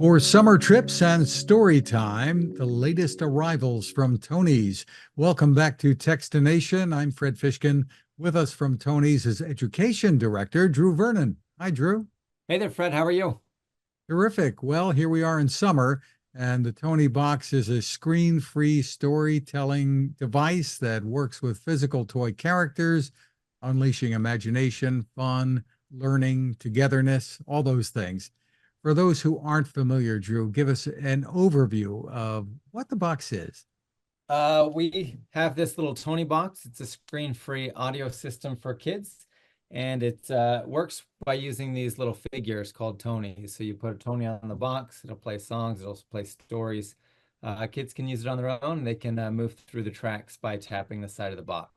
For summer trips and story time, the latest arrivals from Tonies. Welcome back to Techstination. I'm Fred Fishkin. With us from Tonies is Education Director Drew Vernon. Hi, Drew. Hey there, Fred. How are you? Terrific. Well, here we are in summer, and the Tony Box is a screen-free storytelling device that works with physical toy characters, unleashing imagination, fun, learning, togetherness, all those things. For those who aren't familiar, Drew, give us an overview of what the box is. We have this little Tony box. It's a screen-free audio system for kids, and it works by using these little figures called Tonys. So you put a Tony on the box, it'll play songs, it'll play stories. Kids can use it on their own. They can move through the tracks by tapping the side of the box.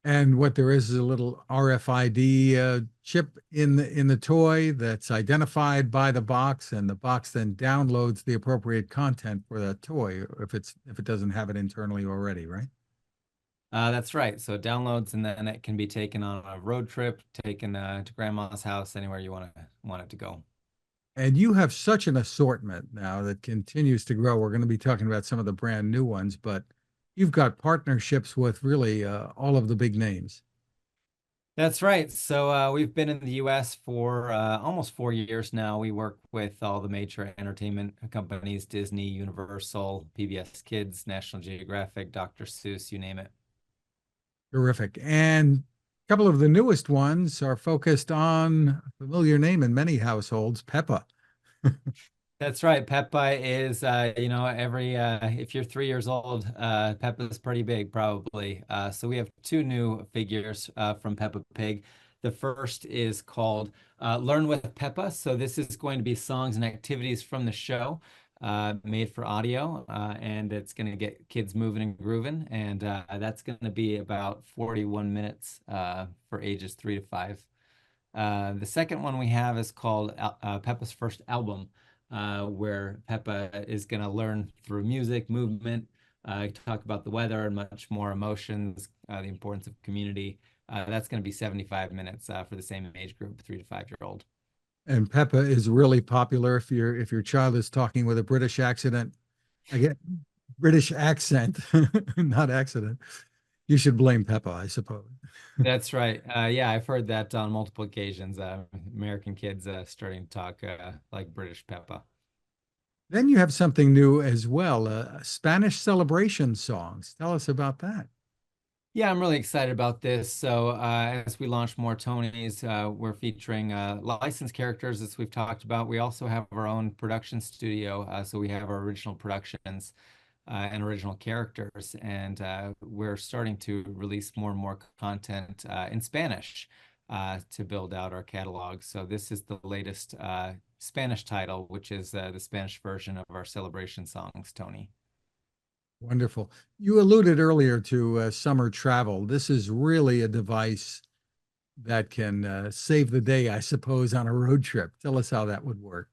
And what there is a little RFID chip in the toy that's identified by the box, and the box then downloads the appropriate content for that toy if it doesn't have it internally already, right? That's right. So it downloads, and then it can be taken on a road trip, taken to grandma's house, anywhere you want it to go. And you have such an assortment now that continues to grow. We're going to be talking about some of the brand new ones, but you've got partnerships with really all of the big names. That's right. So we've been in the US for almost 4 years now. We work with all the major entertainment companies, Disney, Universal, PBS Kids, National Geographic, Dr. Seuss, you name it. Terrific. And a couple of the newest ones are focused on a familiar name in many households, Peppa. That's right. Peppa is, every if you're 3 years old, Peppa's pretty big, probably. So we have two new figures from Peppa Pig. The first is called Learn with Peppa. So this is going to be songs and activities from the show, made for audio, and it's going to get kids moving and grooving. And that's going to be about 41 minutes for ages 3 to 5. The second one we have is called Peppa's First Album, where Peppa is going to learn through music, movement, talk about the weather and much more emotions, the importance of community. That's going to be 75 minutes for the same age group, 3 to 5 year old. And Peppa is really popular if your child is talking with a British accent. Again, British accent, not accident. You should blame Peppa, I suppose. That's right. Yeah, I've heard that on multiple occasions. American kids starting to talk like British Peppa. Then you have something new as well, Spanish celebration songs. Tell us about that. Yeah, I'm really excited about this. So, as we launch more Tonys, we're featuring licensed characters, as we've talked about. We also have our own production studio. So, we have our original productions and original characters. And we're starting to release more and more content in Spanish to build out our catalog. So, this is the latest Spanish title, which is the Spanish version of our celebration songs, Tony. Wonderful. You alluded earlier to summer travel. This is really a device that can save the day, I suppose, on a road trip. Tell us how that would work.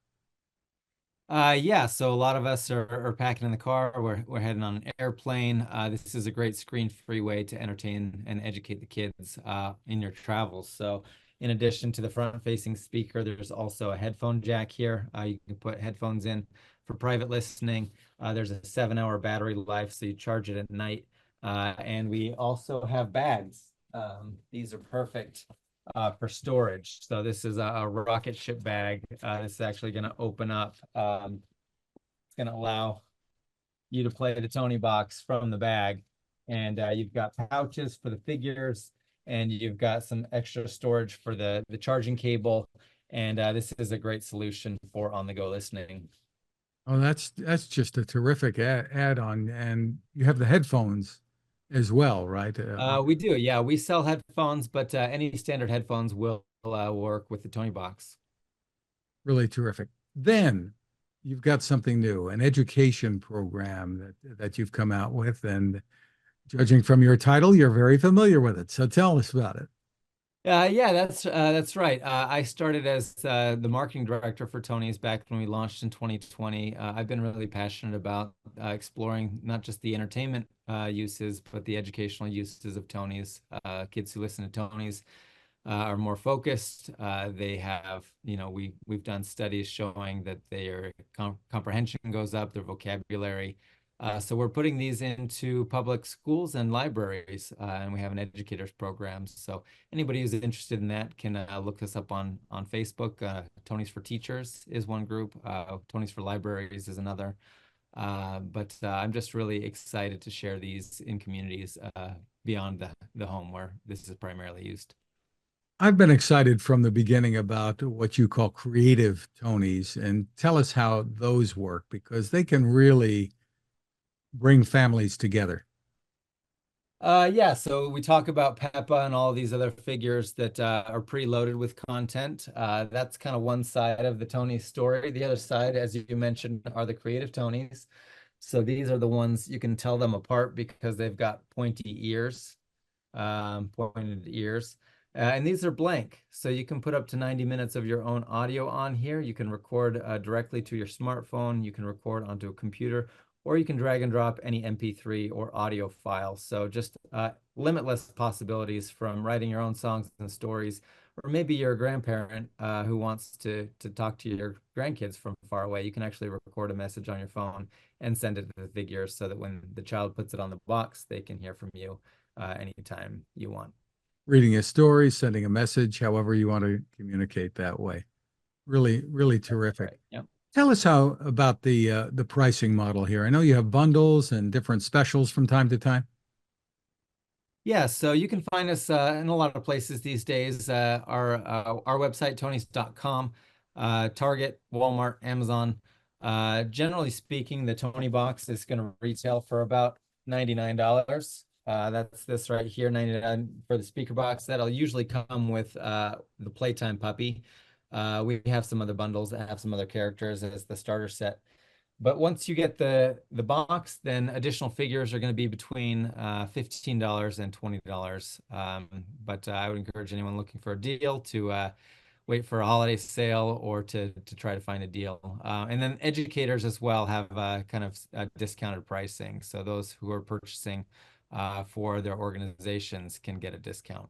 Yeah, so a lot of us are packing in the car. We're heading on an airplane. This is a great screen-free way to entertain and educate the kids in your travels. So, in addition to the front-facing speaker, there's also a headphone jack here. You can put headphones in for private listening. There's a 7-hour battery life, so you charge it at night. And we also have bags. These are perfect for storage. So this is a rocket ship bag. This is actually going to open up. It's going to allow you to play the Tony box from the bag. And you've got pouches for the figures, and you've got some extra storage for the charging cable. And this is a great solution for on-the-go listening. Oh, that's just a terrific add-on. And you have the headphones as well, right? We do, yeah. We sell headphones, but any standard headphones will work with the Tony box. Really terrific. Then you've got something new, an education program that you've come out with, and judging from your title, you're very familiar with it. So tell us about it. Yeah, that's right. I started as the marketing director for Tony's back when we launched in 2020. I've been really passionate about exploring not just the entertainment uses, but the educational uses of Tony's. Kids who listen to Tony's are more focused. They have, we've done studies showing that their comprehension goes up, their vocabulary. So we're putting these into public schools and libraries, and we have an educators program. So anybody who's interested in that can look us up on Facebook. Tony's for Teachers is one group. Tony's for Libraries is another. But I'm just really excited to share these in communities beyond the home where this is primarily used. I've been excited from the beginning about what you call creative Tonys, and tell us how those work because they can really bring families together. Yeah, so we talk about Peppa and all these other figures that are preloaded with content. That's kind of one side of the Tony story. The other side, as you mentioned, are the creative Tonys. So these are the ones you can tell them apart because they've got pointy ears, pointed ears. And these are blank. So you can put up to 90 minutes of your own audio on here. You can record directly to your smartphone. You can record onto a computer, or you can drag and drop any MP3 or audio file. So just limitless possibilities from writing your own songs and stories, or maybe you're a grandparent who wants to talk to your grandkids from far away. You can actually record a message on your phone and send it to the figures so that when the child puts it on the box, they can hear from you anytime you want. Reading a story, sending a message, however you want to communicate that way. Really, really terrific. Right. Yep. Tell us how about the pricing model here. I know you have bundles and different specials from time to time. Yeah, so you can find us in a lot of places these days. Our website, tonys.com, Target, Walmart, Amazon. Generally speaking, the Tony box is going to retail for about $99. That's this right here, 99 for the speaker box. That'll usually come with the Playtime puppy. We have some other bundles that have some other characters as the starter set. But once you get the box, then additional figures are going to be between $15 and $20. But I would encourage anyone looking for a deal to wait for a holiday sale or to try to find a deal. And then educators as well have kind of discounted pricing. So those who are purchasing for their organizations can get a discount.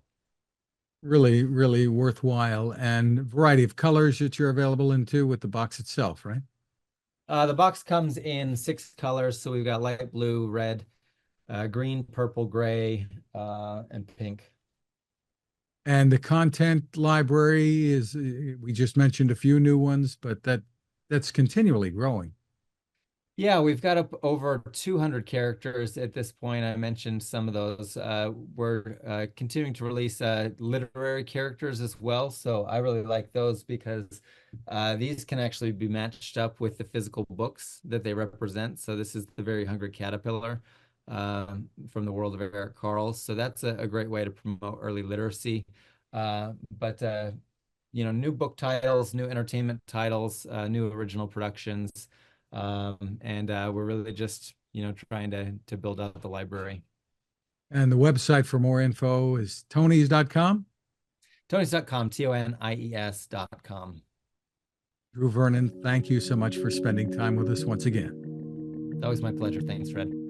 Really, really worthwhile and variety of colors that you're available into with the box itself, right? The box comes in 6 colors. So we've got light blue, red, green, purple, gray, and pink. And the content library is, we just mentioned a few new ones, but that's continually growing. Yeah, we've got up over 200 characters at this point. I mentioned some of those. We're continuing to release literary characters as well. So I really like those because these can actually be matched up with the physical books that they represent. So this is the Very Hungry Caterpillar from the world of Eric Carle. So that's a great way to promote early literacy. But new book titles, new entertainment titles, new original productions. And we're really just, trying to build out the library. And the website for more info is tonys.com. Tonys.com, Tonies.com. Drew Vernon, thank you so much for spending time with us once again. It's always my pleasure. Thanks, Fred.